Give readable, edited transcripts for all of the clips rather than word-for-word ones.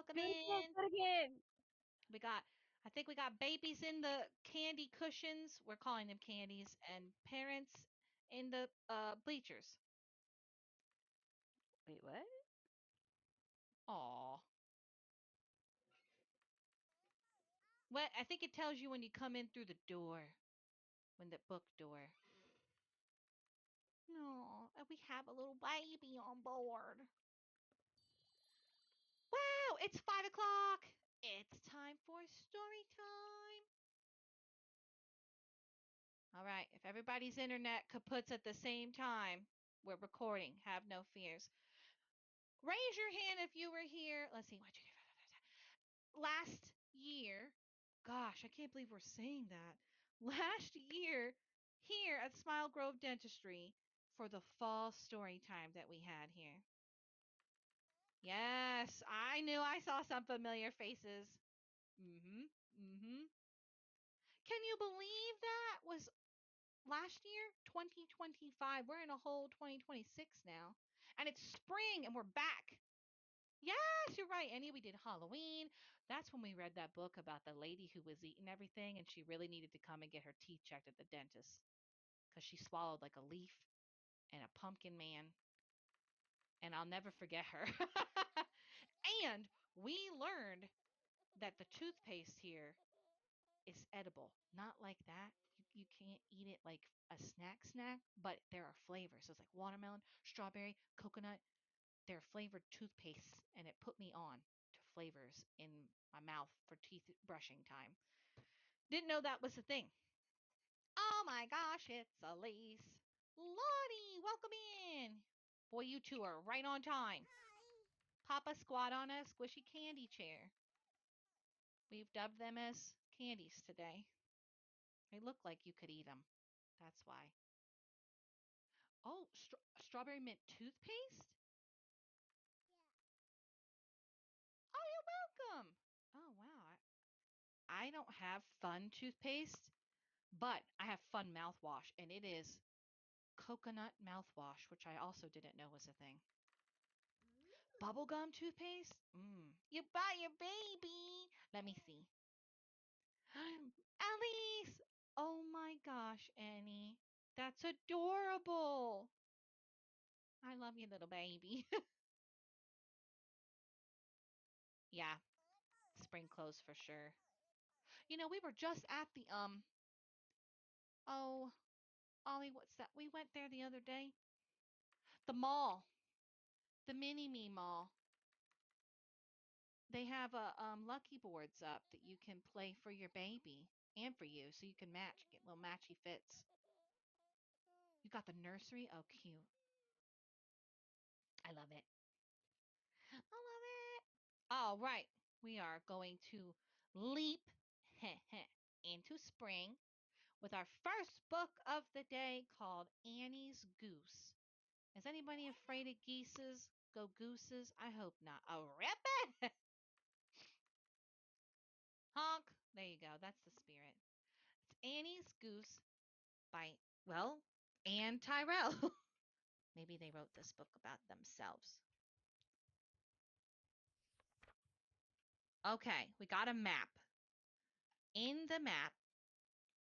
Welcome Do it again. in. Do it again. I think we got babies in the candy cushions. We're calling them candies, and parents in the bleachers. Wait, what? Aw. What? I think it tells you when you come in through the door, when the book door. No, we have a little baby on board. Wow, it's 5 o'clock. It's time for story time. All right, if everybody's internet kaputs at the same time, we're recording. Have no fears. Raise your hand if you were here. Let's see. Last year, gosh, I can't believe we're saying that. Last year, here at Smile Grove Dentistry for the fall story time that we had here. Yes, I knew I saw some familiar faces. Mm-hmm. Mm-hmm. Can you believe that was last year? 2025. We're in a whole 2026 now. And it's spring and we're back. Yes, you're right, Annie. We did Halloween. That's when we read that book about the lady who was eating everything and she really needed to come and get her teeth checked at the dentist because she swallowed like a leaf and a pumpkin man. And I'll never forget her. And we learned that the toothpaste here is edible. Not like that. You can't eat it like a snack, but there are flavors. So it's like watermelon, strawberry, coconut. They're flavored toothpaste, and it put me on to flavors in my mouth for teeth brushing time. Didn't know that was a thing. Oh my gosh, it's Elise. Lottie, welcome in. Boy, you two are right on time. Papa squat on a squishy candy chair. We've dubbed them as candies today. They look like you could eat them. That's why. Oh, strawberry mint toothpaste? Oh, you're welcome. Oh, wow. I don't have fun toothpaste, but I have fun mouthwash, and it is coconut mouthwash, which I also didn't know was a thing. Bubblegum toothpaste? You bought your baby. Let me see. Alice! Oh my gosh, Annie. That's adorable. I love you, little baby. Yeah, spring clothes for sure. You know, we were just at the oh, Ollie, what's that? We went there the other day. The mall, the Mini Me Mall. They have a lucky boards up that you can play for your baby and for you, so you can match, get little matchy fits. You got the nursery? Oh, cute. I love it. I love it. All right, we are going to leap into spring with our first book of the day called Annie's Goose. Is anybody afraid of geeses? Go gooses? I hope not. A ribbit! Honk! There you go. That's the spirit. It's Annie's Goose by, well, Anne Tyrrell. Maybe they wrote this book about themselves. Okay, we got a map. In the map,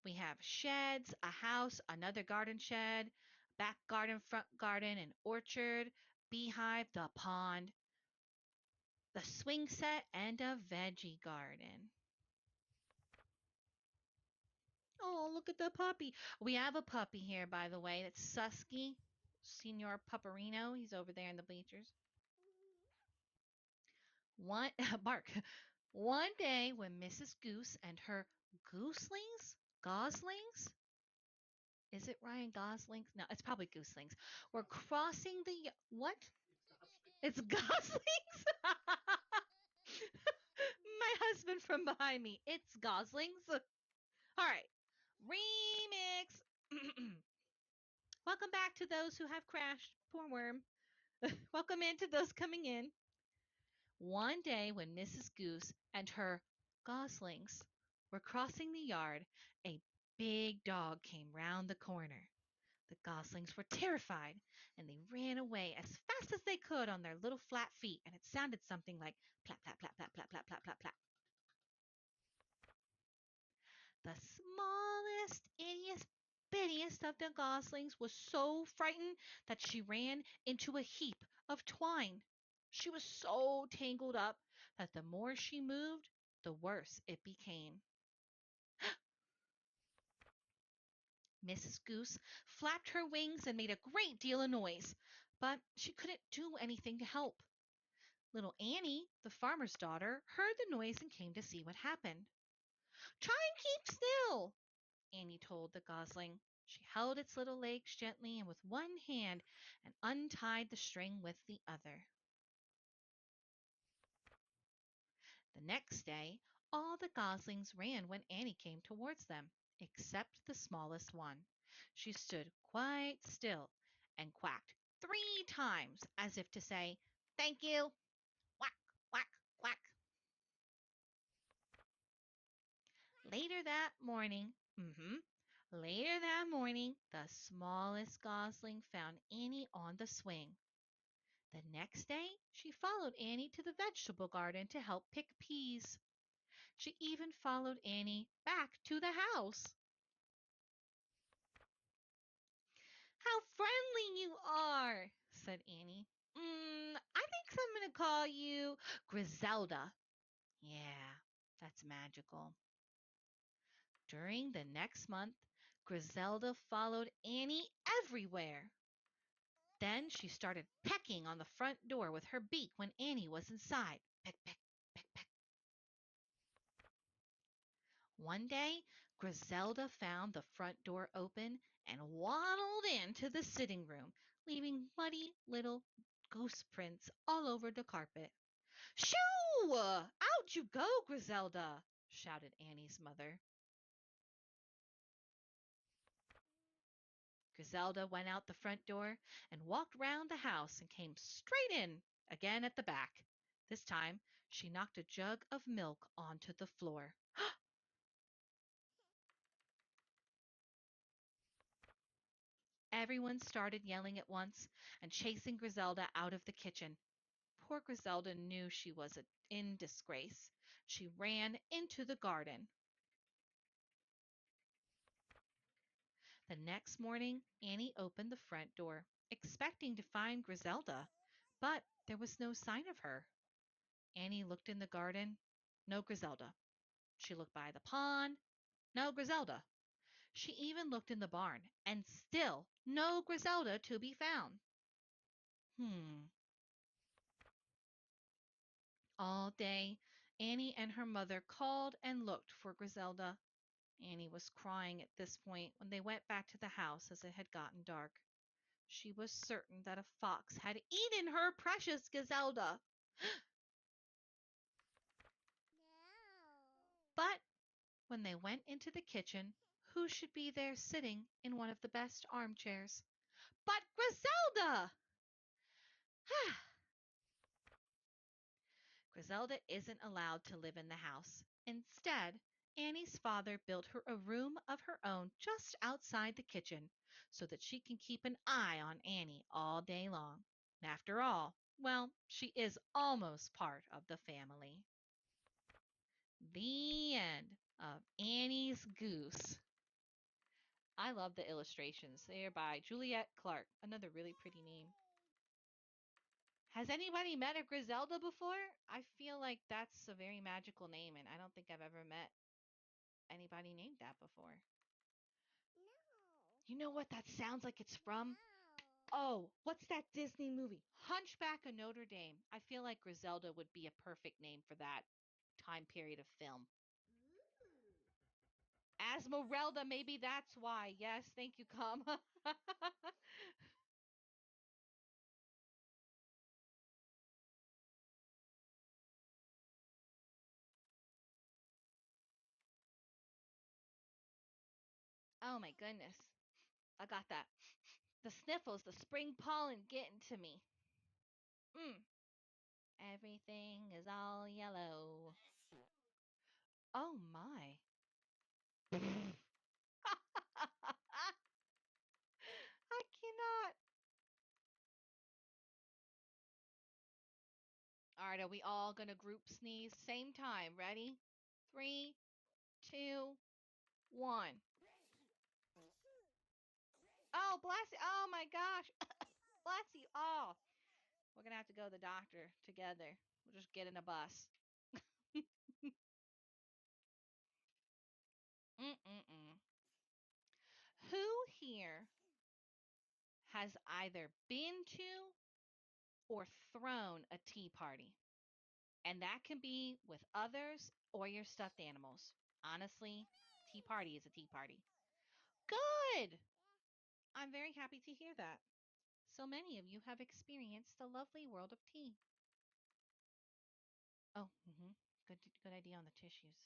we have sheds, a house, another garden shed, back garden, front garden, an orchard, beehive, the pond, the swing set, and a veggie garden. Oh, look at the puppy. We have a puppy here, by the way. It's Susky, Senor Pupperino. He's over there in the bleachers. One bark. One day when Mrs. Goose and her goslings, is it Ryan Goslings? No, it's probably gooselings. Were crossing the what? It's goslings. My husband from behind me. It's goslings. All right. Remix. Welcome back to those who have crashed. Poor worm. Welcome in to those coming in. One day when Mrs. Goose and her goslings were crossing the yard, a big dog came round the corner. The goslings were terrified, and they ran away as fast as they could on their little flat feet, and it sounded something like plap, plap, plap, plap, plap, plap, plap, plap, plap. The smallest, ittiest, bittiest of the goslings was so frightened that she ran into a heap of twine. She was so tangled up that the more she moved, the worse it became. Mrs. Goose flapped her wings and made a great deal of noise, but she couldn't do anything to help. Little Annie, the farmer's daughter, heard the noise and came to see what happened. Try and keep still, Annie told the gosling. She held its little legs gently and with one hand and untied the string with the other. The next day, all the goslings ran when Annie came towards them, except the smallest one. She stood quite still and quacked 3 times as if to say, "Thank you." Quack, quack, quack. Later that morning, the smallest gosling found Annie on the swing. The next day, she followed Annie to the vegetable garden to help pick peas. She even followed Annie back to the house. How friendly you are, said Annie. I think I'm going to call you Griselda. Yeah, that's magical. During the next month, Griselda followed Annie everywhere. Then she started pecking on the front door with her beak when Annie was inside. Peck, peck, peck, peck. One day, Griselda found the front door open and waddled into the sitting room, leaving muddy little goose prints all over the carpet. Shoo! Out you go, Griselda! Shouted Annie's mother. Griselda went out the front door and walked round the house and came straight in again at the back. This time she knocked a jug of milk onto the floor. Everyone started yelling at once and chasing Griselda out of the kitchen. Poor Griselda knew she was in disgrace. She ran into the garden. The next morning, Annie opened the front door, expecting to find Griselda, but there was no sign of her. Annie looked in the garden. No Griselda. She looked by the pond. No Griselda. She even looked in the barn, and still no Griselda to be found. All day, Annie and her mother called and looked for Griselda. Annie was crying at this point when they went back to the house as it had gotten dark. She was certain that a fox had eaten her precious Griselda. But when they went into the kitchen, who should be there sitting in one of the best armchairs but Griselda? Griselda isn't allowed to live in the house. Instead, Annie's father built her a room of her own just outside the kitchen so that she can keep an eye on Annie all day long. After all, well, she is almost part of the family. The end of Annie's Goose. I love the illustrations. They are by Juliette Clark, another really pretty name. Has anybody met a Griselda before? I feel like that's a very magical name, and I don't think I've ever met anybody named that before. No. You know what that sounds like it's from? No. Oh, what's that Disney movie? Hunchback of Notre Dame. I feel like Griselda would be a perfect name for that time period of film. Esmeralda, maybe that's why. Yes, thank you, Com. Oh my goodness. I got that. The sniffles, the spring pollen getting to me. Mm. Everything is all yellow. Oh my. right, are we all going to group sneeze? Same time. Ready? 3, 2, 1. Oh, bless you. Oh, my gosh. Bless you all. We're going to have to go to the doctor together. We'll just get in a bus. Mm-mm-mm. Who here has either been to or thrown a tea party? And that can be with others or your stuffed animals. Honestly, tea party is a tea party. Good! I'm very happy to hear that. So many of you have experienced the lovely world of tea. Oh, good idea on the tissues.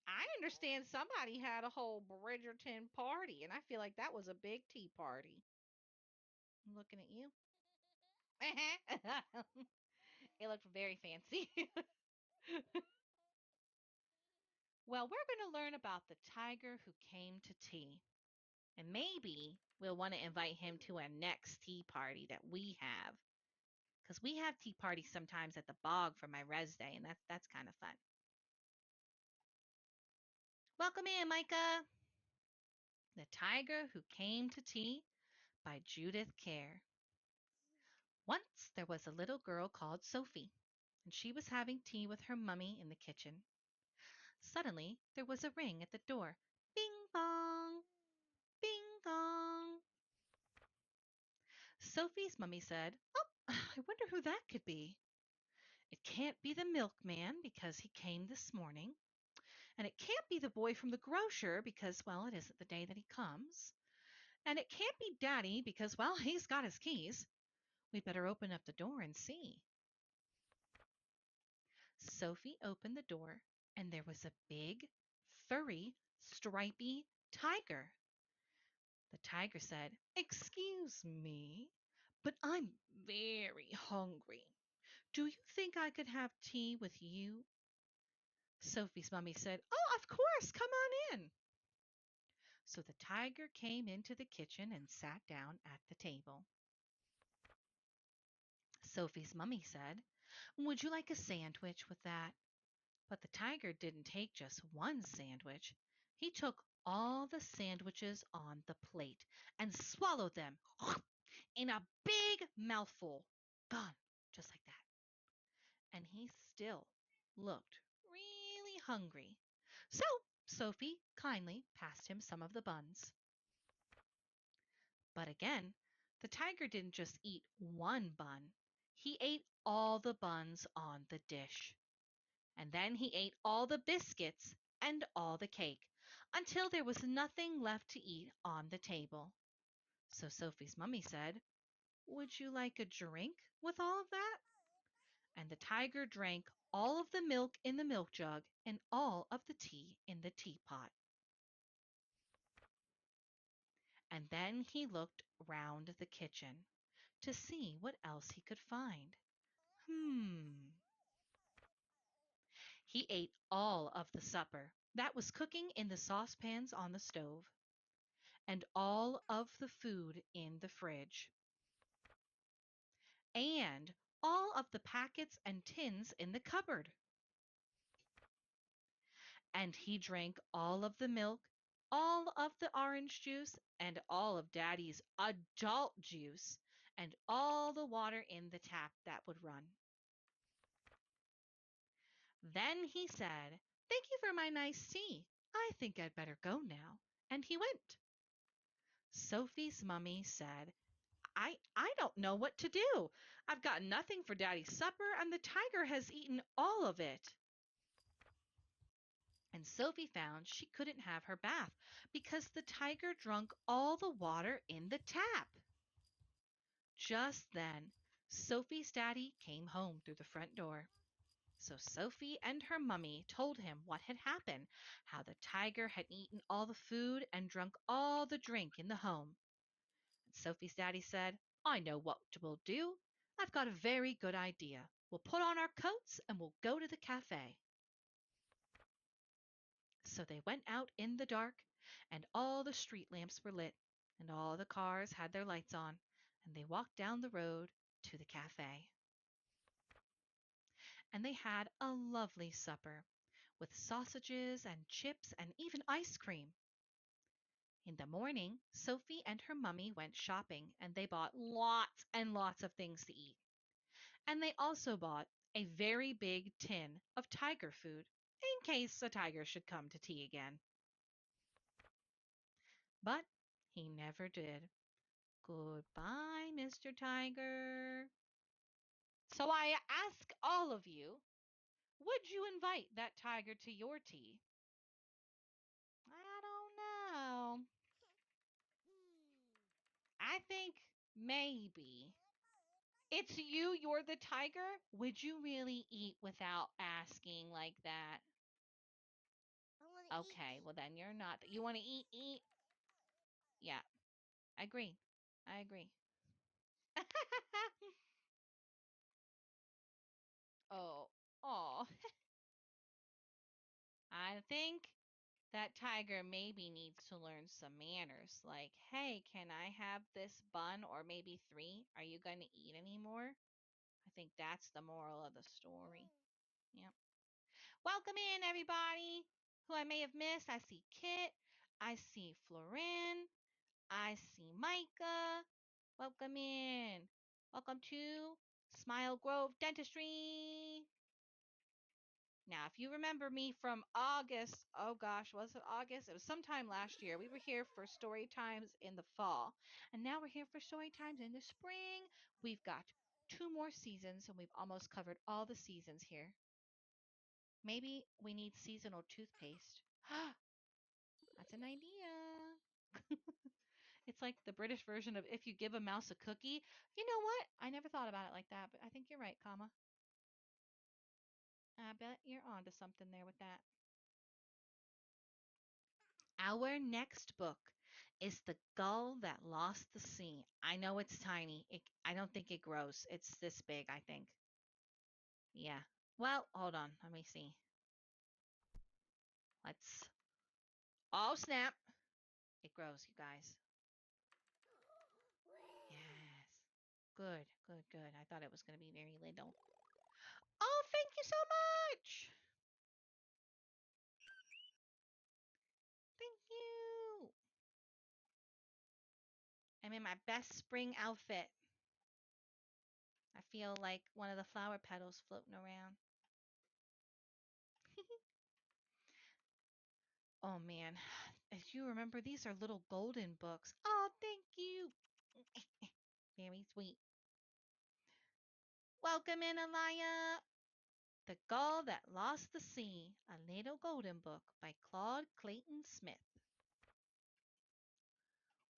I understand somebody had a whole Bridgerton party, and I feel like that was a big tea party. I'm looking at you. It looked very fancy. Well, we're going to learn about the tiger who came to tea. And maybe we'll want to invite him to our next tea party that we have. Because we have tea parties sometimes at the bog for my res day, and that's kind of fun. Welcome in, Micah. The Tiger Who Came to Tea by Judith Kerr. Once there was a little girl called Sophie, and she was having tea with her mummy in the kitchen. Suddenly there was a ring at the door. Bing bong! Bing gong! Sophie's mummy said, "Oh, I wonder who that could be. It can't be the milkman because he came this morning, and it can't be the boy from the grocer because, well, it isn't the day that he comes, and it can't be Daddy because, well, he's got his keys. We'd better open up the door and see." Sophie opened the door, and there was a big, furry, stripy tiger. The tiger said, "Excuse me, but I'm very hungry. Do you think I could have tea with you?" Sophie's mummy said, "Oh, of course, come on in." So the tiger came into the kitchen and sat down at the table. Sophie's mummy said, "Would you like a sandwich with that?" But the tiger didn't take just one sandwich. He took all the sandwiches on the plate and swallowed them in a big mouthful. Gone, just like that. And he still looked really hungry. So Sophie kindly passed him some of the buns. But again, the tiger didn't just eat one bun. He ate all the buns on the dish. And then he ate all the biscuits and all the cake until there was nothing left to eat on the table. So Sophie's mummy said, "Would you like a drink with all of that?" And the tiger drank all of the milk in the milk jug and all of the tea in the teapot. And then he looked round the kitchen to see what else he could find. He ate all of the supper that was cooking in the saucepans on the stove, and all of the food in the fridge, and all of the packets and tins in the cupboard. And he drank all of the milk, all of the orange juice, and all of Daddy's adult juice, and all the water in the tap that would run. Then he said, "Thank you for my nice tea. I think I'd better go now." And he went. Sophie's mummy said, I don't know what to do. I've got nothing for Daddy's supper, and the tiger has eaten all of it." And Sophie found she couldn't have her bath because the tiger drank all the water in the tap. Just then, Sophie's daddy came home through the front door. So Sophie and her mummy told him what had happened, how the tiger had eaten all the food and drunk all the drink in the home. And Sophie's daddy said, "I know what we'll do. I've got a very good idea. We'll put on our coats and we'll go to the cafe." So they went out in the dark, and all the street lamps were lit, and all the cars had their lights on, and they walked down the road to the cafe. and they had a lovely supper with sausages and chips and even ice cream. In the morning, Sophie and her mummy went shopping and they bought lots and lots of things to eat. And they also bought a very big tin of tiger food in case a tiger should come to tea again. But he never did. Goodbye, Mr. Tiger. So I ask all of you, would you invite that tiger to your tea? I don't know. I think maybe. It's you, you're the tiger? Would you really eat without asking like that? Okay, well then you're not. You want to eat, eat? Yeah, I agree. I agree. Oh, oh. I think that tiger maybe needs to learn some manners. Like, hey, can I have this bun or maybe three? Are you going to eat anymore? I think that's the moral of the story. Yep. Welcome in, everybody who I may have missed. I see Kit. I see Florin. I see Micah. Welcome in. Welcome to Smile Grove Dentistry. Now, if you remember me from August, oh gosh, was it August? It was sometime last year. We were here for story times in the fall, and now we're here for story times in the spring. We've got 2 more seasons, and we've almost covered all the seasons here. Maybe we need seasonal toothpaste. That's an idea. It's like the British version of if you give a mouse a cookie. You know what? I never thought about it like that, but I think you're right, comma. I bet you're onto something there with that. Our next book is The Gull That Lost the Sea. I know it's tiny. I don't think it grows. It's this big, I think. Yeah. Well, hold on. Let me see. Let's. Oh, snap. It grows, you guys. Yes. Good, good, good. I thought it was going to be very little. Oh, thank you so much. Thank you. I'm in my best spring outfit. I feel like one of the flower petals floating around. Oh man, as you remember, these are little golden books. Oh, thank you. Very sweet. Welcome in, Alaya. The Gull That Lost the Sea, a little golden book by Claude Clayton Smith.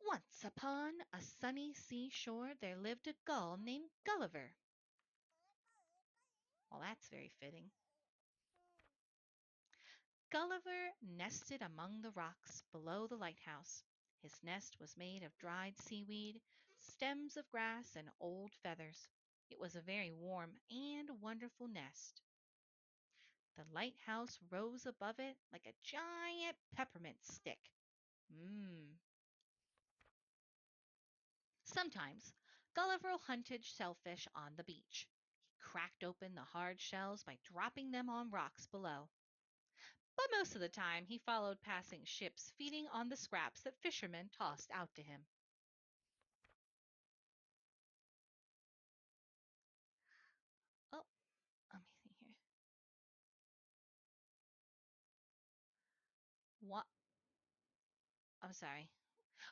Once upon a sunny seashore there lived a gull named Gulliver. Well, that's very fitting. Gulliver nested among the rocks below the lighthouse. His nest was made of dried seaweed, stems of grass, and old feathers. It was a very warm and wonderful nest. The lighthouse rose above it like a giant peppermint stick. Mmm. Sometimes Gulliver hunted shellfish on the beach. He cracked open the hard shells by dropping them on rocks below. But most of the time he followed passing ships feeding on the scraps that fishermen tossed out to him. Oh, let me see here. What? I'm sorry.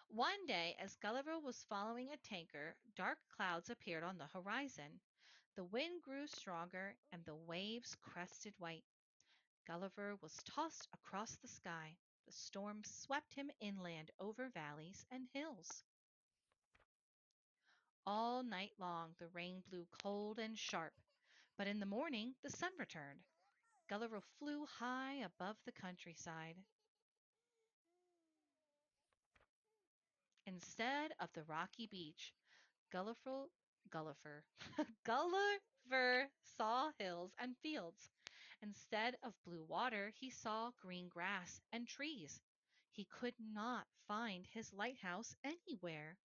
One day, as Gulliver was following a tanker, dark clouds appeared on the horizon. The wind grew stronger and the waves crested white. Gulliver was tossed across the sky. The storm swept him inland over valleys and hills. All night long the rain blew cold and sharp, but in the morning the sun returned. Gulliver flew high above the countryside. Instead of the rocky beach, Gulliver, Gulliver, Gulliver saw hills and fields. Instead of blue water, he saw green grass and trees. He could not find his lighthouse anywhere.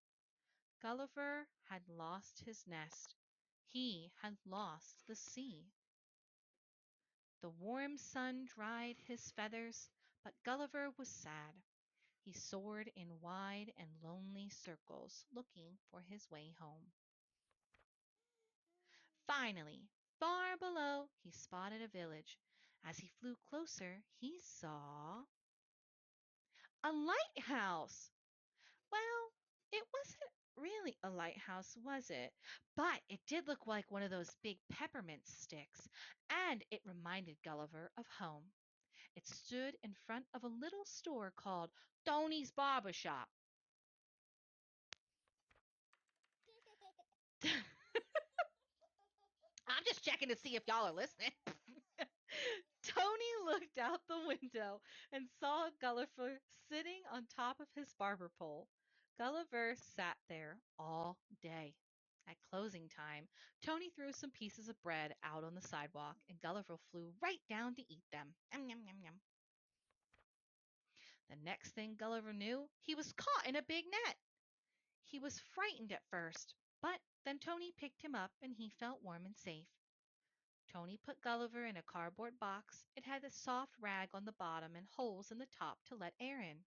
Gulliver had lost his nest. He had lost the sea. The warm sun dried his feathers, but Gulliver was sad. He soared in wide and lonely circles, looking for his way home. Finally, far below, he spotted a village. As he flew closer, he saw a lighthouse. Well, it wasn't really a lighthouse, was it? But it did look like one of those big peppermint sticks, and it reminded Gulliver of home. It stood in front of a little store called Tony's Barber Shop. I'm just checking to see if y'all are listening. Tony looked out the window and saw Gulliver sitting on top of his barber pole. Gulliver sat there all day. At closing time, Tony threw some pieces of bread out on the sidewalk, and Gulliver flew right down to eat them. Yum, yum, yum, yum. The next thing Gulliver knew, he was caught in a big net. He was frightened at first, but then Tony picked him up and he felt warm and safe. Tony put Gulliver in a cardboard box. It had a soft rag on the bottom and holes in the top to let air in.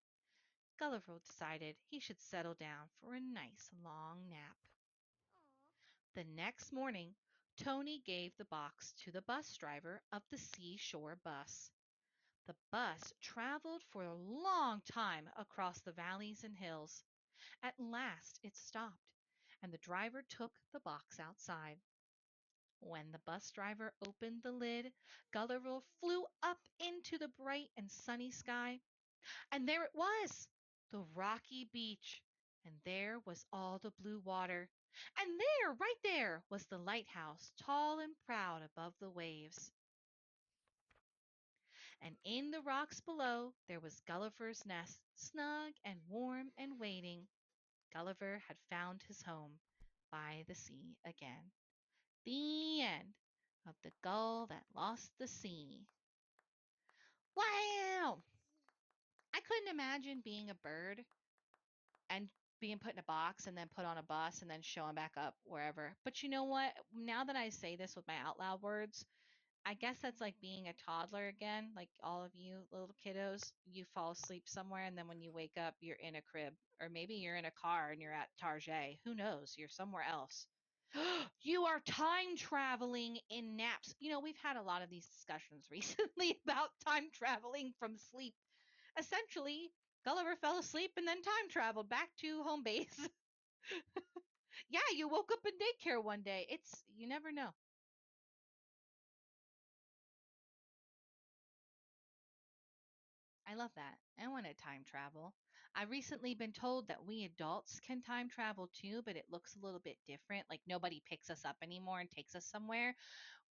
Gulliver decided he should settle down for a nice long nap. The next morning, Tony gave the box to the bus driver of the seashore bus. The bus traveled for a long time across the valleys and hills. At last it stopped, and the driver took the box outside. When the bus driver opened the lid, Gulliver flew up into the bright and sunny sky. And there it was, the rocky beach. And there was all the blue water. And there, right there, was the lighthouse, tall and proud above the waves. And in the rocks below, there was Gulliver's nest, snug and warm and waiting. Gulliver had found his home by the sea again. The end of the Gull that lost the sea. Wow! I couldn't imagine being a bird and being put in a box and then put on a bus and then showing back up wherever. But you know what? Now that I say this with my out loud words, I guess that's like being a toddler again. Like all of you little kiddos, you fall asleep somewhere and then when you wake up, you're in a crib. Or maybe you're in a car and you're at Target. Who knows? You're somewhere else. You are time traveling in naps. You know, we've had a lot of these discussions recently about time traveling from sleep. Essentially, Gulliver fell asleep and then time traveled back to home base. Yeah, you woke up in daycare one day. You never know. I love that. I want to time travel. I've recently been told that we adults can time travel too, but it looks a little bit different. Like nobody picks us up anymore and takes us somewhere.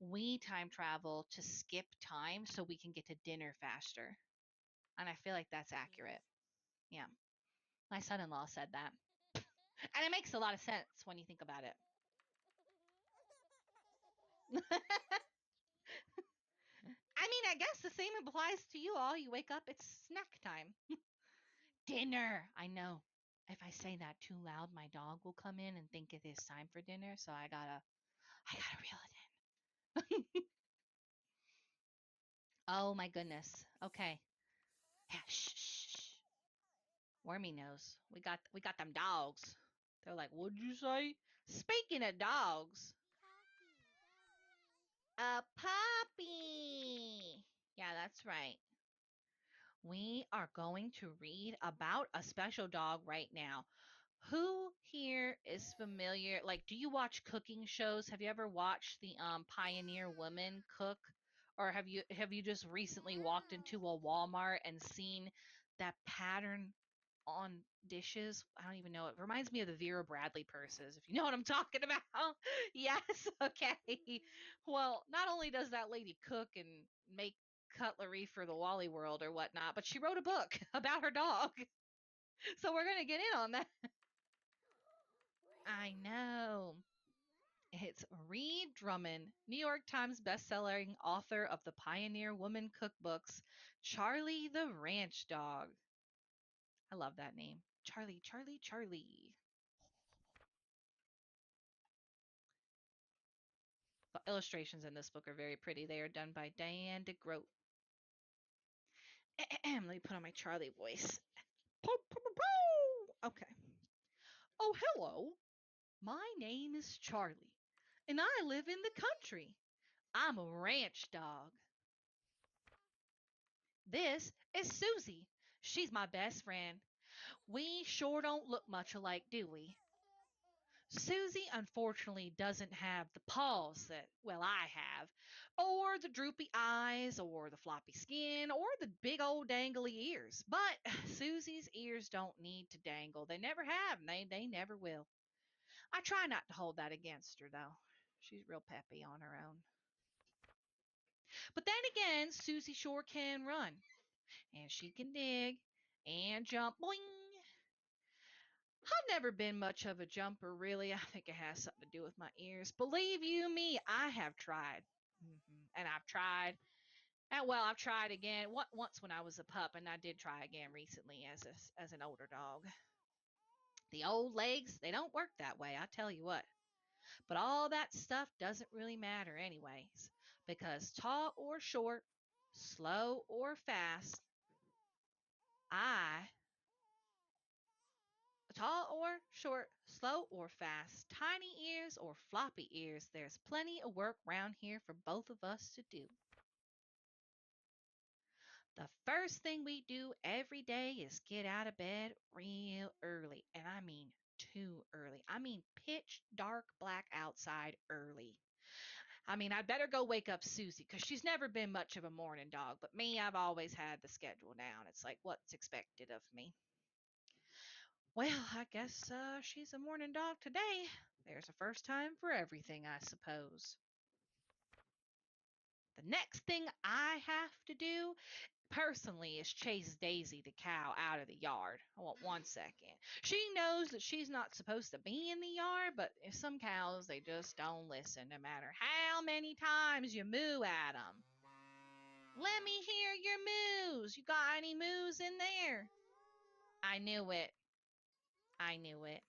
We time travel to skip time so we can get to dinner faster. And I feel like that's accurate. Yeah. My son in law said that. And it makes a lot of sense when you think about it. I mean, I guess the same applies to you all. You wake up, it's snack time. Dinner. I know. If I say that too loud, my dog will come in and think it is time for dinner. So I gotta reel it in. Oh my goodness. Okay. Yeah, shh, shh, shh. Wormy knows. We got them dogs. They're like, what'd you say? Speaking of dogs, a puppy. Yeah, that's right. We are going to read about a special dog right now. Who here is familiar? Like, do you watch cooking shows? Have you ever watched the Pioneer Woman cook? Or have you just recently walked into a Walmart and seen that pattern on dishes? I don't even know. It reminds me of the Vera Bradley purses, if you know what I'm talking about. Yes, okay. Well, not only does that lady cook and make cutlery for the Wally world or whatnot, but she wrote a book about her dog. So we're gonna get in on that. I know. It's Reed Drummond, New York Times bestselling author of the Pioneer Woman cookbooks, Charlie the Ranch Dog. I love that name. Charlie, Charlie, Charlie. illustrations in this book are very pretty. They are done by Diane DeGroat. Let me put on my Charlie voice. Okay. Oh, hello. My name is Charlie, and I live in the country. I'm a ranch dog. This is Susie. She's my best friend. We sure don't look much alike, do we? Susie unfortunately doesn't have the paws that, well, I have, or the droopy eyes, or the floppy skin, or the big old dangly ears. But Susie's ears don't need to dangle. They never have, and they never will. I try not to hold that against her, though. She's real peppy on her own. But then again, Susie sure can run, and she can dig and jump. Boing! I've never been much of a jumper, really. I think it has something to do with my ears. Believe you me, I have tried. And I've tried. And well, I've tried again once when I was a pup, and I did try again recently as an older dog. The old legs, they don't work that way, I tell you what. But all that stuff doesn't really matter anyways, because tall or short, slow or fast, tall or short, slow or fast, tiny ears or floppy ears, there's plenty of work round here for both of us to do. The first thing we do every day is get out of bed real early, and I mean too early. I mean pitch dark black outside early. I mean, I'd better go wake up Susie because she's never been much of a morning dog, but me, I've always had the schedule down. It's like what's expected of me. Well, I guess she's a morning dog today. There's a first time for everything, I suppose. The next thing I have to do personally is chase Daisy the cow out of the yard. I want 1 second. She knows that she's not supposed to be in the yard, but some cows, they just don't listen no matter how many times you moo at them. Let me hear your moos. You got any moos in there? I knew it. I knew it.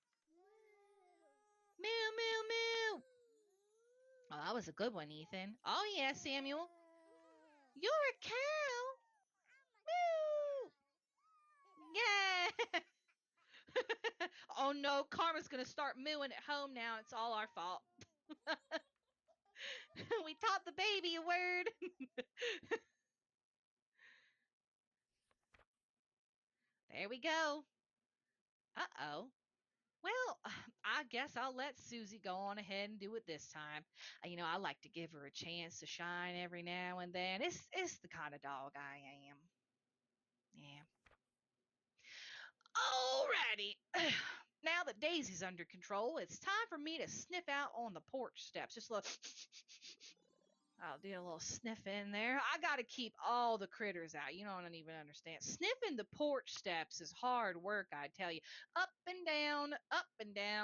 Moo, moo, moo. Oh, that was a good one, Ethan. Oh, yeah, Samuel. You're a cow. Moo. Yeah. Oh, no. Karma's going to start mooing at home now. It's all our fault. We taught the baby a word. There we go. Uh-oh. Well, I guess I'll let Susie go on ahead and do it this time. I like to give her a chance to shine every now and then. It's the kind of dog I am. Yeah. Alrighty. Now that Daisy's under control, it's time for me to sniff out on the porch steps. Just a little. I'll do a little sniff in there. I gotta keep all the critters out. You don't even understand. Sniffing the porch steps is hard work, I tell you. Up and down,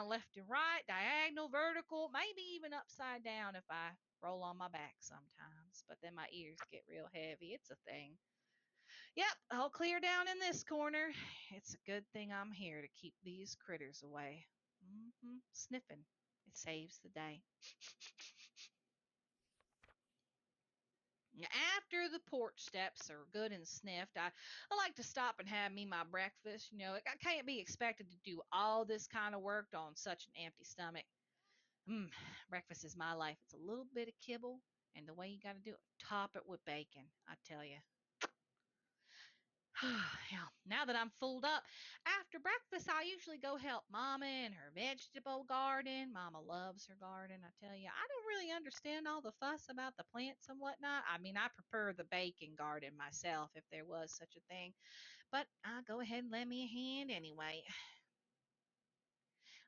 left and right, diagonal, vertical, maybe even upside down if I roll on my back sometimes. But then my ears get real heavy. It's a thing. Yep, I'll clear down in this corner. It's a good thing I'm here to keep these critters away. Sniffing. It saves the day. After the porch steps are good and sniffed, I like to stop and have me my breakfast. I can't be expected to do all this kind of work on such an empty stomach. Breakfast is my life. It's a little bit of kibble, and the way you got to do it, top it with bacon, I tell you. Now that I'm full up, after breakfast, I usually go help Mama in her vegetable garden. Mama loves her garden, I tell you. I don't really understand all the fuss about the plants and whatnot. I mean, I prefer the bacon garden myself, if there was such a thing. But I'll go ahead and lend me a hand anyway.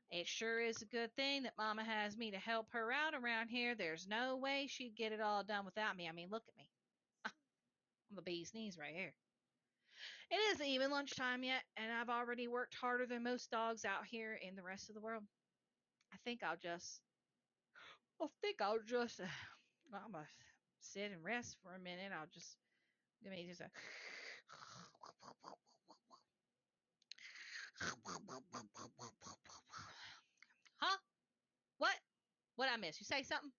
It sure is a good thing that Mama has me to help her out around here. There's no way she'd get it all done without me. I mean, look at me. I'm the bee's knees right here. It isn't even lunchtime yet, and I've already worked harder than most dogs out here in the rest of the world. I think I'll just, I'm gonna sit and rest for a minute. Give me just a, huh? What? What I miss? You say something?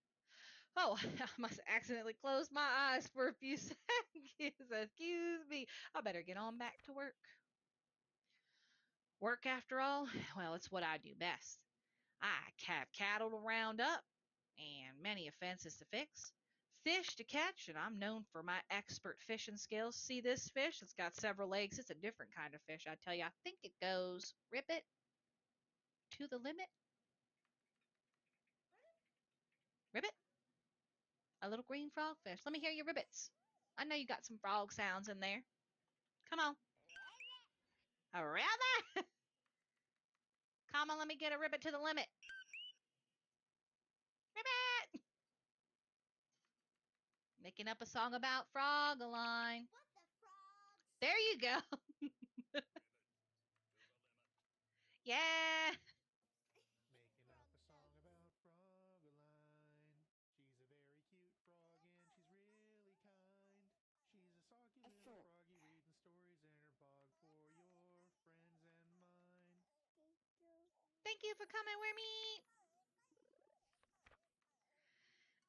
Oh, I must accidentally close my eyes for a few seconds. Excuse me. I better get on back to work. Work, after all, well, it's what I do best. I have cattle to round up and many offenses to fix, fish to catch, and I'm known for my expert fishing skills. See this fish? It's got several legs. It's a different kind of fish, I tell you. I think it goes Ribbit to the limit. Ribbit? A little green frogfish. Let me hear your ribbits. I know you got some frog sounds in there. Come on. A rabbit? Come on, let me get a ribbit to the limit. Ribbit! Making up a song about Frog-a-line. There you go. Yeah. Making up a song about Frog-a-line. She's a very cute frog and she's really kind. She's a soggy little froggy reading stories in her bog for your friends and mine. Thank you for coming with me.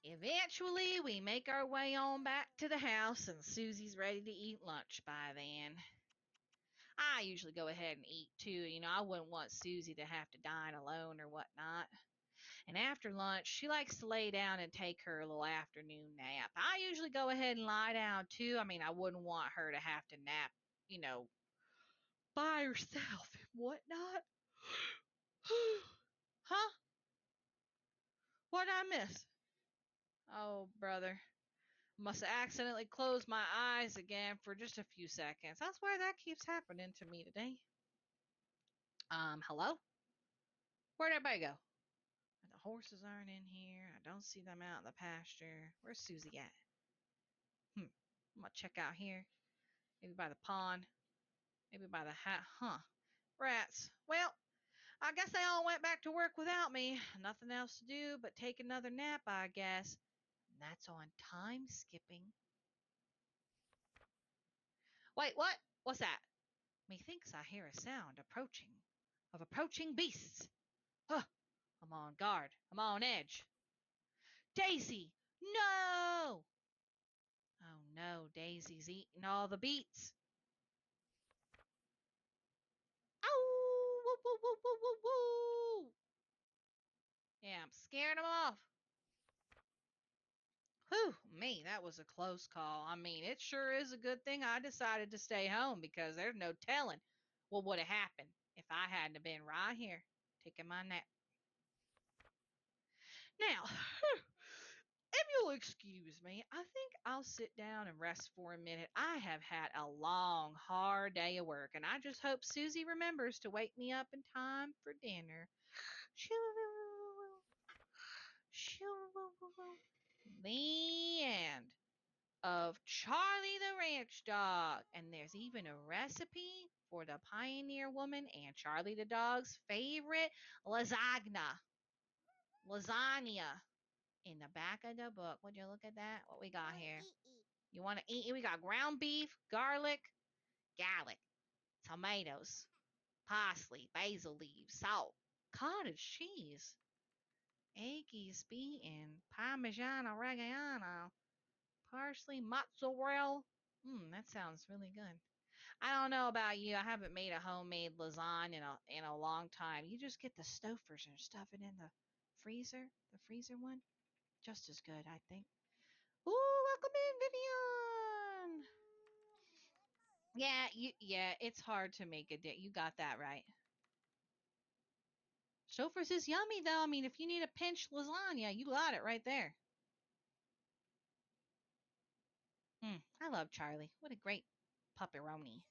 Eventually, we make our way on back to the house, and Susie's ready to eat lunch by then. I usually go ahead and eat too. I wouldn't want Susie to have to dine alone or whatnot. And after lunch, she likes to lay down and take her little afternoon nap. I usually go ahead and lie down too. I wouldn't want her to have to nap, you know, by herself and whatnot. Huh? What'd I miss? Oh, brother. Must have accidentally closed my eyes again for just a few seconds. I swear that keeps happening to me today. Hello? Where'd everybody go? The horses aren't in here. I don't see them out in the pasture. Where's Susie at? I'm gonna check out here. Maybe by the pond. Maybe by the hat. Huh. Rats. Well, I guess they all went back to work without me. Nothing else to do but take another nap, I guess. And that's on time skipping. Wait, what? What's that? Methinks I hear a sound of approaching beasts. Huh, I'm on guard. I'm on edge. Daisy! No! Oh no, Daisy's eating all the beets. Ow! Woo, woo, woo, woo, woo, woo! Yeah, I'm scaring them off. Whew, me, that was a close call. It sure is a good thing I decided to stay home because there's no telling what would have happened if I hadn't have been right here taking my nap. Now, if you'll excuse me, I think I'll sit down and rest for a minute. I have had a long, hard day of work, and I just hope Susie remembers to wake me up in time for dinner. The end of Charlie the Ranch Dog. And there's even a recipe for the Pioneer Woman and Charlie the Dog's favorite lasagna. Lasagna in the back of the book. Would you look at that? What we got here? You want to eat it? We got ground beef, garlic, tomatoes, parsley, basil leaves, salt, cottage cheese, eggies beaten, parmigiano reggiano, parsley, mozzarella. That sounds really good. I don't know about you. I haven't made a homemade lasagna in a long time. You just get the Stouffer's and stuff it in the freezer one. Just as good, I think. Ooh, welcome in, Vivian. Yeah, it's hard to make a dish. You got that right. Stouffer's is yummy though. If you need a pinch lasagna, you got it right there. I love Charlie. What a great pupperoni.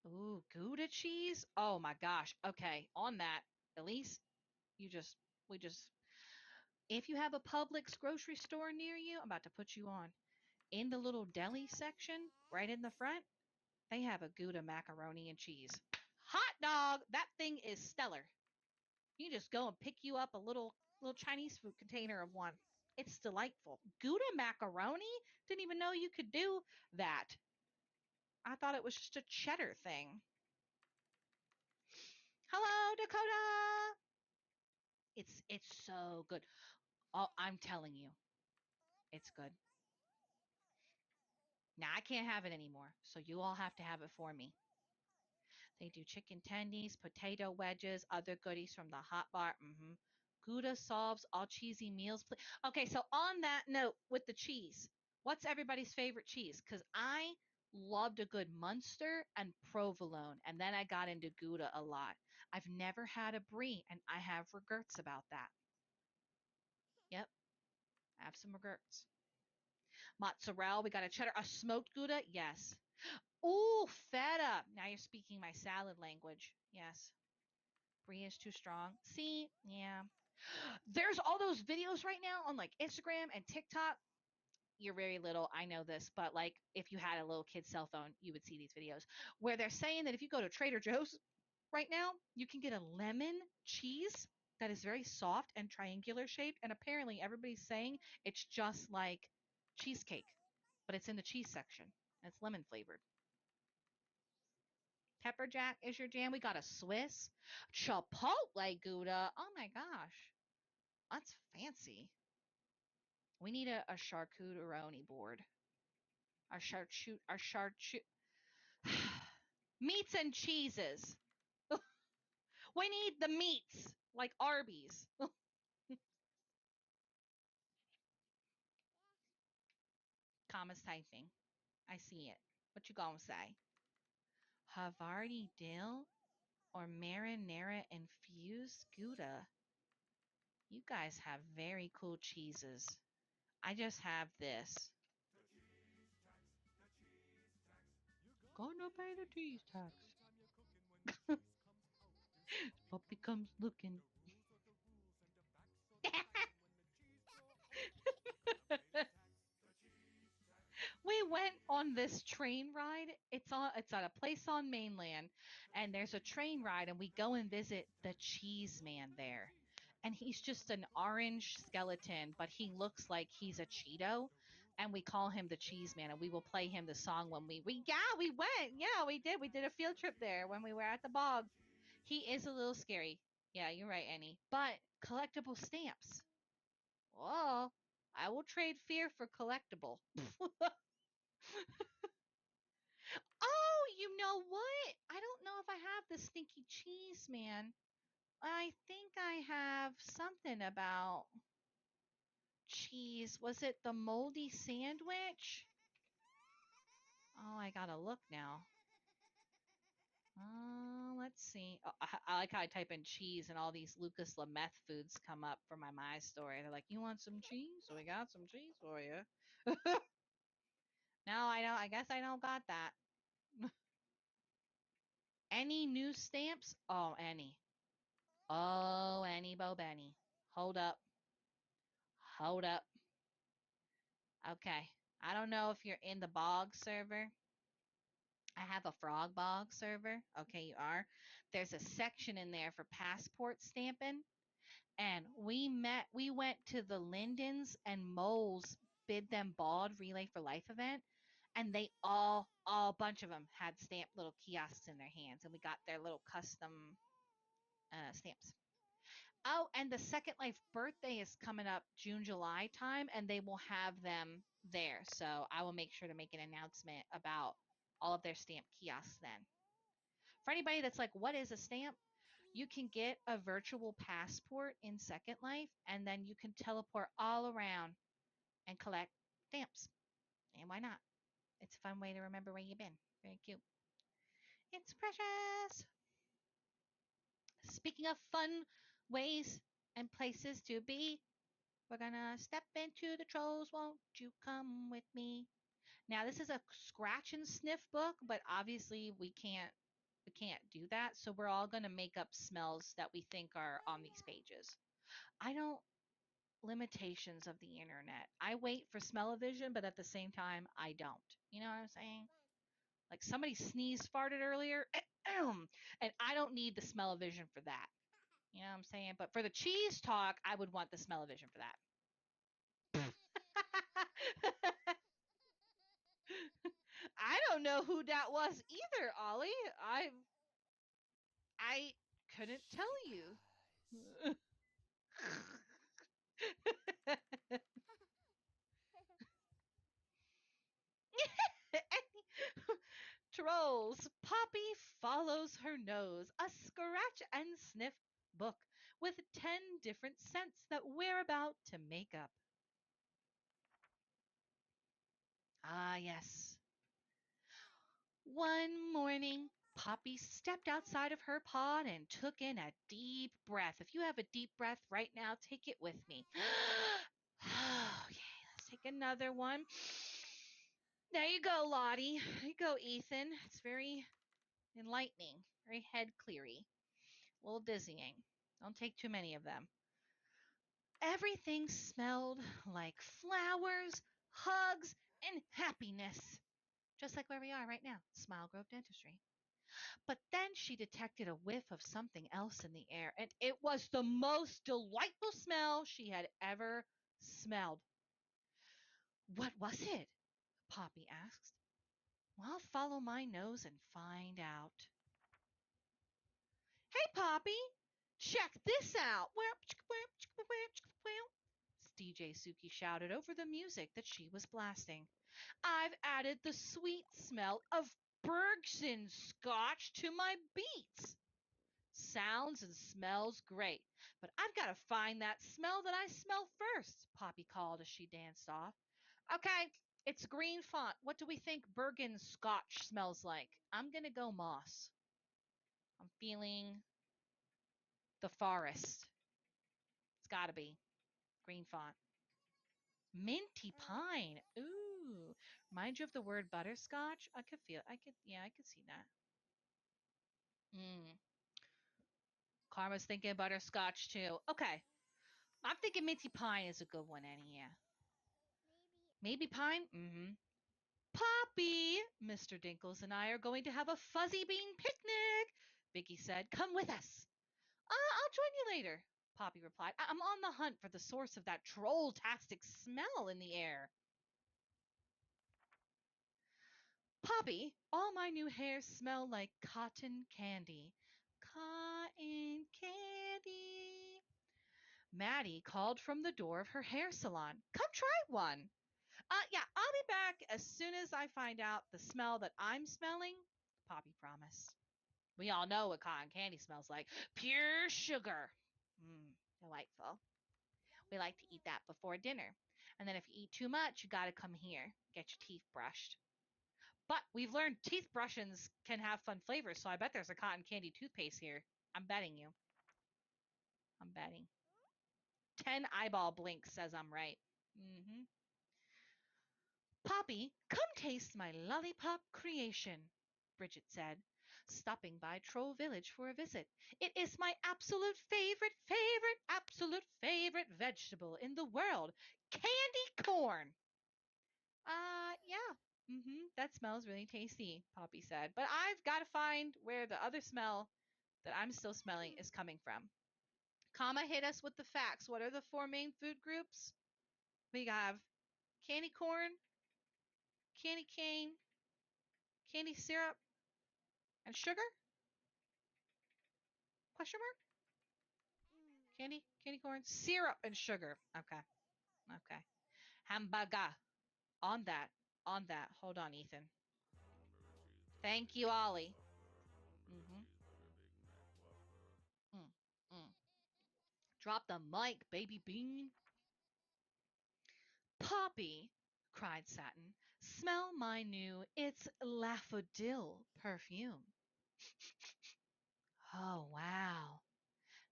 Ooh, Gouda cheese? Oh my gosh. Okay, on that, Elise, you just, we just, if you have a Publix grocery store near you, I'm about to put you on. In the little deli section, right in the front, they have a Gouda macaroni and cheese. Hot dog! That thing is stellar. You just go and pick you up a little Chinese food container of one. It's delightful. Gouda macaroni? Didn't even know you could do that. I thought it was just a cheddar thing. Hello, Dakota. It's so good. Oh, I'm telling you, it's good. Now I can't have it anymore, so you all have to have it for me. They do chicken tendies, potato wedges, other goodies from the hot bar. Gouda solves all cheesy meals. Okay, so on that note with the cheese, what's everybody's favorite cheese? Because I loved a good Munster and provolone, and then I got into Gouda a lot. I've never had a brie, and I have regrets about that. Yep, I have some regrets. Mozzarella, we got a cheddar, a smoked Gouda, yes. Ooh, feta. Now you're speaking my salad language. Yes. Brie is too strong. See, yeah. There's all those videos right now on like Instagram and TikTok. You're very little, I know this, but like if you had a little kid's cell phone, you would see these videos where they're saying that if you go to Trader Joe's right now, you can get a lemon cheese that is very soft and triangular shaped. And apparently, everybody's saying it's just like cheesecake, but it's in the cheese section. And it's lemon flavored. Pepper jack is your jam. We got a Swiss Chipotle Gouda. Oh my gosh, that's fancy. We need a charcuterie board. Our charcut meats and cheeses. We need the meats like Arby's. Commas typing. I see it. What you gonna say? Havarti dill or marinara infused Gouda? You guys have very cool cheeses. I just have this. Gonna pay the cheese tax. Puppy comes looking. We went on this train ride. It's on a place on mainland, and there's a train ride, and we go and visit the cheese man there. And he's just an orange skeleton, but he looks like he's a Cheeto. And we call him the cheese man, and we will play him the song when we yeah, we went. Yeah, we did. We did a field trip there when we were at the bog. He is a little scary. Yeah, you're right, Annie. But collectible stamps. Whoa. I will trade fear for collectible. Oh, you know what? I don't know if I have the stinky cheese, man. I think I have something about cheese. Was it the moldy sandwich? Oh, I gotta look now. Let's see. Oh, I like how I type in cheese and all these Lucas Lameth foods come up for my story. They're like, "You want some cheese? So we got some cheese for you." No, I don't. I guess I don't got that. Any new stamps? Oh, any. Oh, Annie Bo Benny. Hold up. Hold up. Okay. I don't know if you're in the bog server. I have a frog bog server. Okay, you are. There's a section in there for passport stamping. And we went to the Lindens and Moles Bid Them Bald Relay for Life event. And they all bunch of them had stamped little kiosks in their hands. And we got their little custom stamps. Oh, and the Second Life birthday is coming up June, July time, and they will have them there. So I will make sure to make an announcement about all of their stamp kiosks then. For anybody that's like, what is a stamp? You can get a virtual passport in Second Life, and then you can teleport all around and collect stamps. And why not? It's a fun way to remember where you've been. Very cute. It's precious. Speaking of fun ways and places to be, we're gonna step into the trolls. Won't you come with me? Now this is a scratch and sniff book, but obviously we can't do that. So we're all gonna make up smells that we think are on these pages. I don't limitations of the internet. I wait for smell-o-vision, but at the same time I don't. You know what I'm saying? Like somebody sneezed farted earlier, and I don't need the smell-o-vision for that. You know what I'm saying? But for the cheese talk, I would want the smell-o-vision for that. I don't know who that was either, Ollie. I couldn't tell you. smells! Poppy follows her nose, a scratch and sniff book with 10 different scents that we're about to make up. Ah, yes. One morning, Poppy stepped outside of her pod and took in a deep breath. If you have a deep breath right now, take it with me. Okay, let's take another one. There you go, Lottie. There you go, Ethan. It's very enlightening, very head cleary, a little dizzying. Don't take too many of them. Everything smelled like flowers, hugs, and happiness. Just like where we are right now, Smile Grove Dentistry. But then she detected a whiff of something else in the air, and it was the most delightful smell she had ever smelled. What was it? Poppy asked. Well, I'll follow my nose and find out. Hey, Poppy, check this out. DJ Suki shouted over the music that she was blasting. I've added the sweet smell of Bergson scotch to my beats. Sounds and smells great, but I've got to find that smell that I smell first, Poppy called as she danced off. Okay, it's green font. What do we think Bergen Scotch smells like? I'm going to go moss. I'm feeling the forest. It's got to be green font. Minty pine. Ooh. Reminds you of the word butterscotch? I could see that. Mm. Karma's thinking butterscotch too. Okay. I'm thinking minty pine is a good one, Annie. Yeah. Maybe pine? Mm-hmm. Poppy! Mr. Dinkles and I are going to have a fuzzy bean picnic, Vicky said. Come with us. I'll join you later, Poppy replied. I'm on the hunt for the source of that troll-tastic smell in the air. Poppy, all my new hairs smell like cotton candy. Cotton candy. Maddie called from the door of her hair salon. Come try one. Yeah, I'll be back as soon as I find out the smell that I'm smelling, Poppy promised. We all know what cotton candy smells like. Pure sugar. Delightful. We like to eat that before dinner. And then if you eat too much, you gotta come here. Get your teeth brushed. But we've learned teeth brushings can have fun flavors, so I bet there's a cotton candy toothpaste here. I'm betting you. I'm betting. 10 eyeball blinks says I'm right. Mm-hmm. Poppy, come taste my lollipop creation, Bridget said, stopping by Troll Village for a visit. It is my absolute favorite vegetable in the world. Candy corn. Yeah. That smells really tasty, Poppy said. But I've got to find where the other smell that I'm still smelling is coming from. Kama hit us with the facts. What are the four main food groups? We have candy corn, candy cane, candy syrup, and sugar? Question mark? Candy corn, syrup, and sugar. Okay. Okay. Hamburger. On that. On that. Hold on, Ethan. Thank you, Ollie. Mm-hmm. Mm, mm. Drop the mic, baby bean. Poppy, cried Satin. Smell my new It's Laffodil perfume. Oh, wow.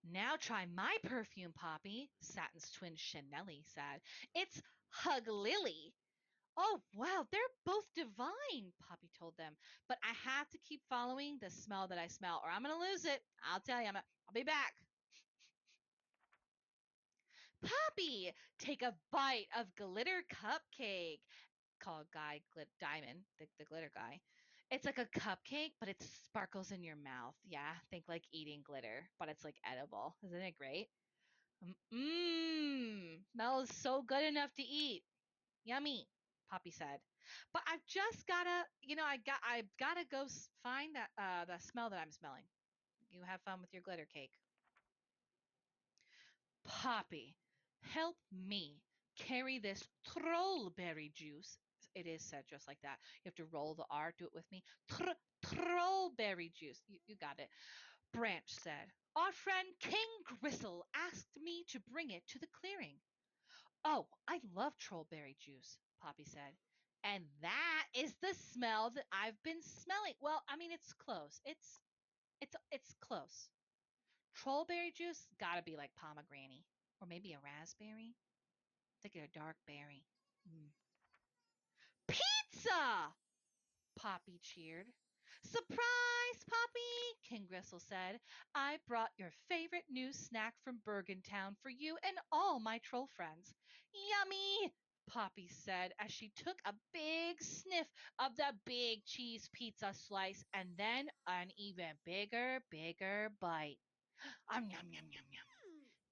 Now try my perfume, Poppy, Satin's twin Chanelli said. It's Hug Lily. Oh, wow, they're both divine, Poppy told them. But I have to keep following the smell that I smell, or I'm going to lose it. I'll tell you, I'll be back. Poppy, take a bite of glitter cupcake, called Diamond, the glitter guy. It's like a cupcake, but it sparkles in your mouth. Yeah, think like eating glitter, but it's like edible. Isn't it great? Smells so good enough to eat. Yummy, Poppy said. But I've just gotta, I've gotta go find that the smell that I'm smelling. You have fun with your glitter cake. Poppy, help me carry this trollberry juice. It is said just like that. You have to roll the R. Do it with me. Trollberry juice. You got it. Branch said. Our friend King Gristle asked me to bring it to the clearing. Oh, I love trollberry juice, Poppy said. And that is the smell that I've been smelling. Well, I mean, it's close. It's close. Trollberry juice gotta be like pomegranate or maybe a raspberry. Think of a dark berry. Mm. Pizza! Poppy cheered. Surprise, Poppy! King Gristle said. I brought your favorite new snack from Bergentown for you and all my troll friends. Yummy! Poppy said as she took a big sniff of the big cheese pizza slice and then an even bigger bite. Yum, yum, yum, yum.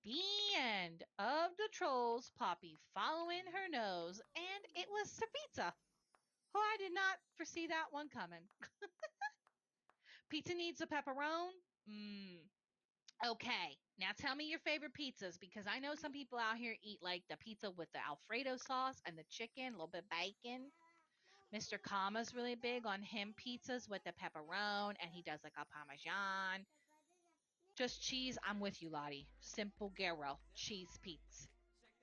The end of the trolls, Poppy following her nose, and it was pizza. Oh, I did not foresee that one coming. Pizza needs a pepperoni? Mmm. Okay, now tell me your favorite pizzas because I know some people out here eat like the pizza with the Alfredo sauce and the chicken, a little bit of bacon. Mr. Kama's really big on him pizzas with the pepperoni and he does like a parmesan. Just cheese, I'm with you, Lottie. Simple Guerrero, cheese pizza.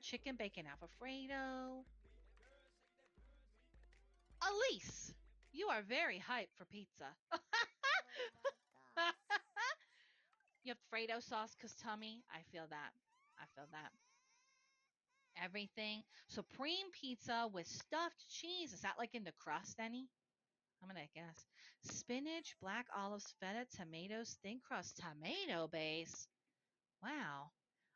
Chicken bacon Alfredo. Elise, you are very hyped for pizza. Oh my gosh. You have Fredo sauce because tummy. I feel that. I feel that. Everything. Supreme pizza with stuffed cheese. Is that like in the crust, any? I'm gonna guess. Spinach, black olives, feta, tomatoes, thin crust, tomato base. Wow.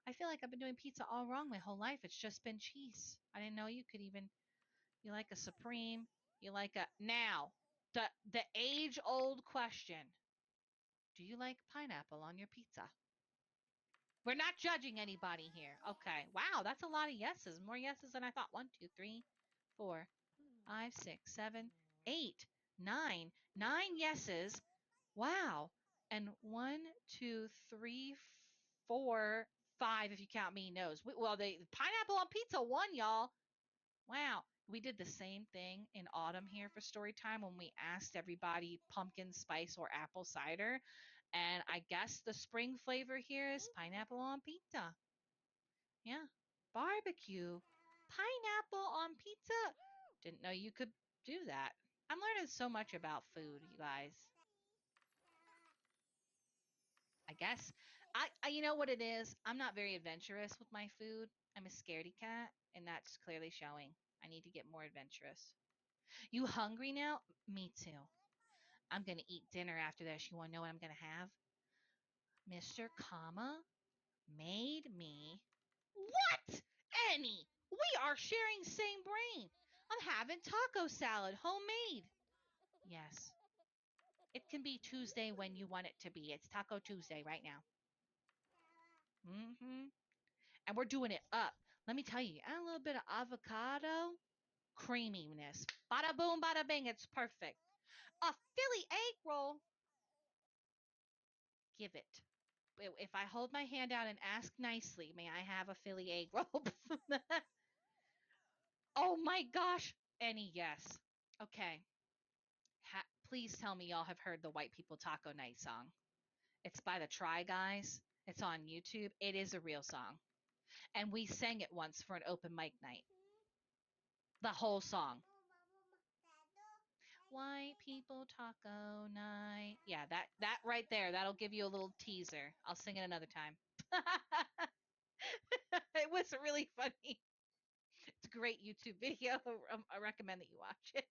I feel like I've been doing pizza all wrong my whole life. It's just been cheese. I didn't know you could even. You like a supreme. You like a now. The age old question. Do you like pineapple on your pizza? We're not judging anybody here. Okay. Wow, that's a lot of yeses. More yeses than I thought. 1, 2, 3, 4, 5, 6, 7, 8, 9. 9 yeses. Wow. And 1, 2, 3, 4, 5 if you count me no's. Well, the pineapple on pizza won, y'all. Wow. We did the same thing in autumn here for story time when we asked everybody pumpkin spice or apple cider. And I guess the spring flavor here is pineapple on pizza. Yeah. Barbecue. Pineapple on pizza. Didn't know you could do that. I'm learning so much about food, you guys. I guess you know what it is? I'm not very adventurous with my food. I'm a scaredy cat, and that's clearly showing. I need to get more adventurous. You hungry now? Me too. I'm gonna eat dinner after this. You wanna know what I'm gonna have? Mr. Comma made me. What? Annie, we are sharing same brain. I'm having taco salad, homemade. Yes. It can be Tuesday when you want it to be. It's Taco Tuesday right now. Mm-hmm. And we're doing it up. Let me tell you, add a little bit of avocado, creaminess. Bada boom, bada bing, it's perfect. A Philly egg roll. Give it. If I hold my hand out and ask nicely, may I have a Philly egg roll? Oh my gosh. Any yes. Okay. Please tell me y'all have heard the White People Taco Night song. It's by the Try Guys. It's on YouTube. It is a real song. And we sang it once for an open mic night. The whole song. White People Taco Night. Yeah, that right there. That'll give you a little teaser. I'll sing it another time. It was really funny. It's a great YouTube video. I recommend that you watch it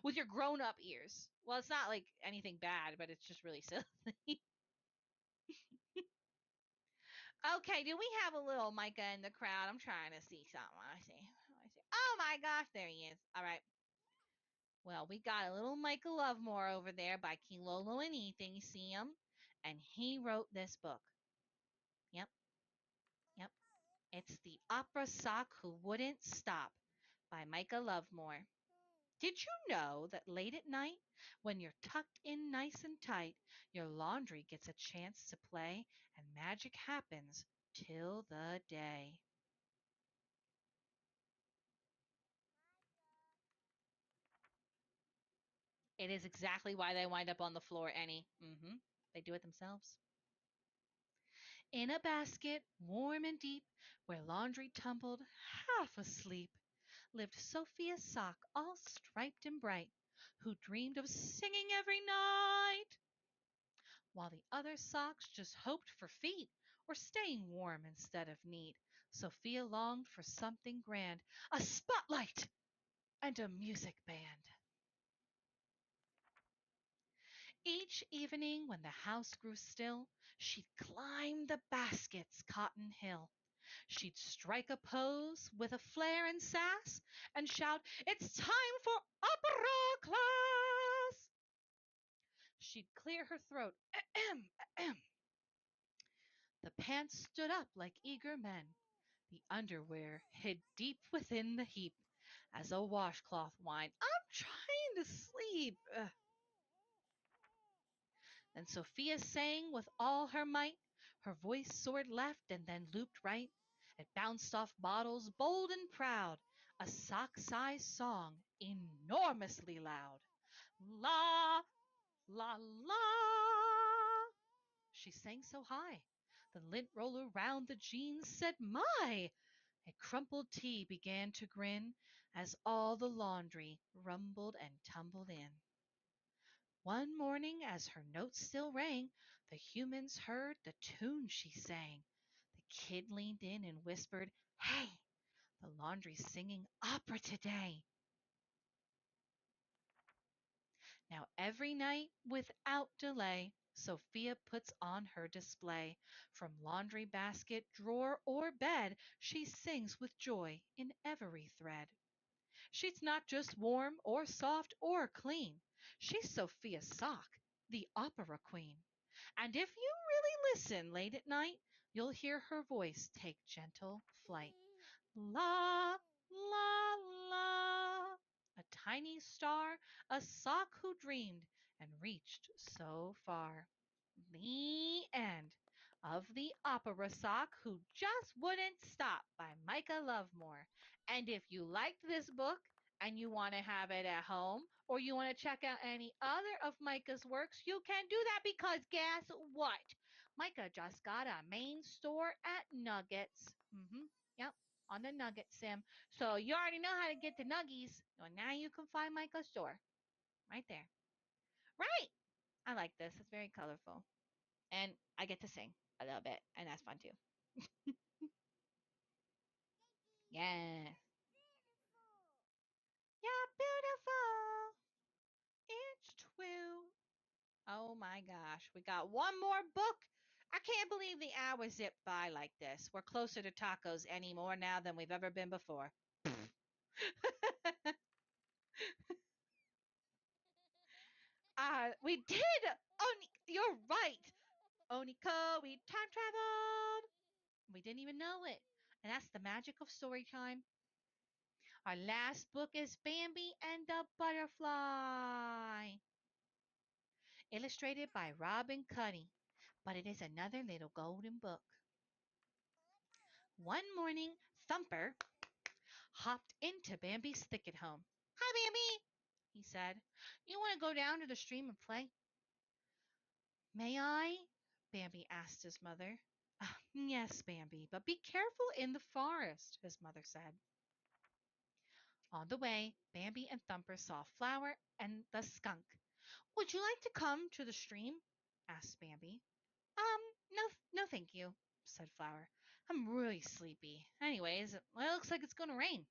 with your grown-up ears. Well, it's not like anything bad, but it's just really silly. Okay, do we have a little Micah in the crowd? I'm trying to see something. I see. Oh my gosh, there he is. All right. Well, we got a little Micah Luvmore over there by King Lolo and Ethan. You see him? And he wrote this book. Yep, yep. It's The Opera Sock Who Wouldn't Stop by Micah Luvmore. Did you know that late at night, when you're tucked in nice and tight, your laundry gets a chance to play and magic happens till the day? It is exactly why they wind up on the floor, Annie. They do it themselves. In a basket, warm and deep, where laundry tumbled, half asleep, lived Sophia's sock, all striped and bright, who dreamed of singing every night, while the other socks just hoped for feet, or staying warm instead of neat. Sophia longed for something grand, a spotlight and a music band. Each evening when the house grew still, she'd climb the basket's cotton hill. She'd strike a pose with a flair and sass and shout, "It's time for opera class!" She'd clear her throat. Ahem, ahem. The pants stood up like eager men. The underwear hid deep within the heap as a washcloth whined, "I'm trying to sleep." Then Sophia sang with all her might. Her voice soared left and then looped right. It bounced off bottles bold and proud, a sock-sized song, enormously loud. La, la, la. She sang so high. The lint roller round the jeans said, "My!" A crumpled tea began to grin as all the laundry rumbled and tumbled in. One morning, as her notes still rang, the humans heard the tune she sang. The kid leaned in and whispered, "Hey, the laundry's singing opera today." Now every night, without delay, Sophia puts on her display. From laundry basket, drawer, or bed, she sings with joy in every thread. She's not just warm or soft or clean. She's Sophia's sock, the opera queen. And if you really listen late at night, you'll hear her voice take gentle flight. La, la, la. A tiny star, a sock who dreamed and reached so far. The end of The Opera Sock Who Just Wouldn't Stop by Micah Luvmore. And if you liked this book and you want to have it at home or you want to check out any other of Micah's works, you can do that because guess what? Micah just got a main store at Nuggets. Yep, on the Nugget Sim. So you already know how to get to Nuggies. Well, now you can find Micah's store right there. Right. I like this. It's very colorful. And I get to sing a little bit, and that's fun too. Yeah. Yeah, beautiful. It's true. Oh my gosh. We got one more book. I can't believe the hours zip by like this. We're closer to tacos any more now than we've ever been before. We did. You're right. Oniko, we time traveled. We didn't even know it. And that's the magic of story time. Our last book is Bambi and the Butterfly, illustrated by Robin Cuddy, but it is another little golden book. One morning, Thumper hopped into Bambi's thicket home. "Hi, Bambi," he said. "You want to go down to the stream and play?" "May I?" Bambi asked his mother. "Yes, Bambi, but be careful in the forest," his mother said. On the way, Bambi and Thumper saw Flower and the skunk. "Would you like to come to the stream?" asked Bambi. No, no, thank you," said Flower. "I'm really sleepy. Anyways, it looks like it's going to rain."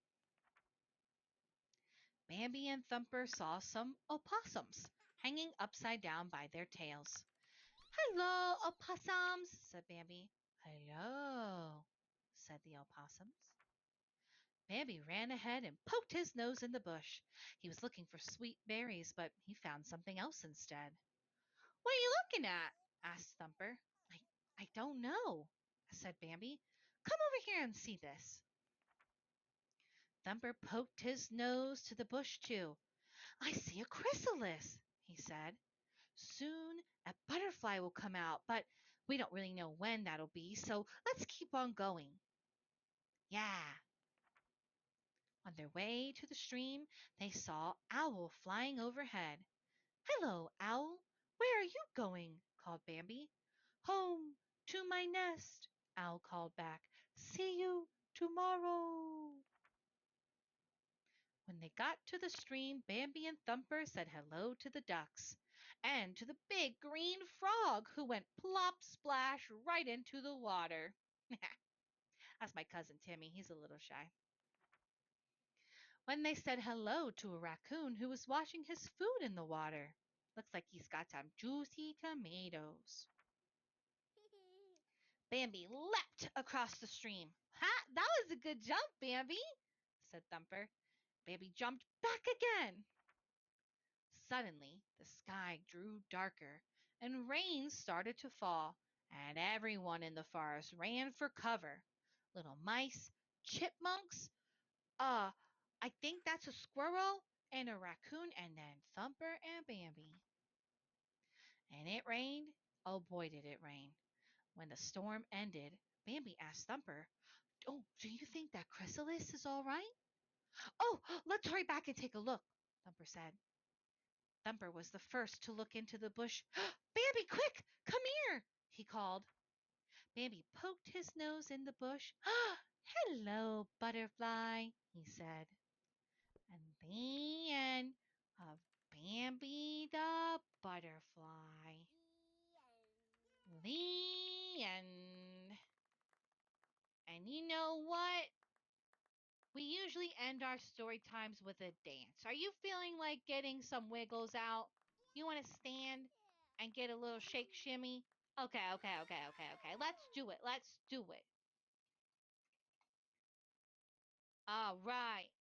Bambi and Thumper saw some opossums hanging upside down by their tails. "Hello, opossums," said Bambi. "Hello," said the opossums. Bambi ran ahead and poked his nose in the bush. He was looking for sweet berries, but he found something else instead. "What are you looking at?" asked Thumper. I don't know," said Bambi. "Come over here and see this." Thumper poked his nose to the bush too. "I see a chrysalis," he said. "Soon a butterfly will come out, but we don't really know when that'll be, so let's keep on going." Yeah. On their way to the stream, they saw Owl flying overhead. Hello, Owl. Where are you going? Called Bambi. Home to my nest, Owl called back. See you tomorrow. When they got to the stream, Bambi and Thumper said hello to the ducks and to the big green frog who went plop splash right into the water. That's my cousin Timmy. He's a little shy. When they said hello to a raccoon who was washing his food in the water. Looks like he's got some juicy tomatoes. Bambi leapt across the stream. Ha! That was a good jump, Bambi, said Thumper. Bambi jumped back again. Suddenly, the sky grew darker and rain started to fall, and everyone in the forest ran for cover. Little mice, chipmunks, uh, I think that's a squirrel and a raccoon, and then Thumper and Bambi. And it rained. Oh boy, did it rain. When the storm ended, Bambi asked Thumper, "Oh, do you think that chrysalis is all right?" "Oh, let's hurry back and take a look," Thumper said. Thumper was the first to look into the bush. "Bambi, quick, come here," he called. Bambi poked his nose in the bush. "Hello, butterfly," he said. And the end of Bambi the Butterfly. The end. And you know what? We usually end our story times with a dance. Are you feeling like getting some wiggles out? You want to stand and get a little shake shimmy? Okay. Let's do it. Let's do it. All right.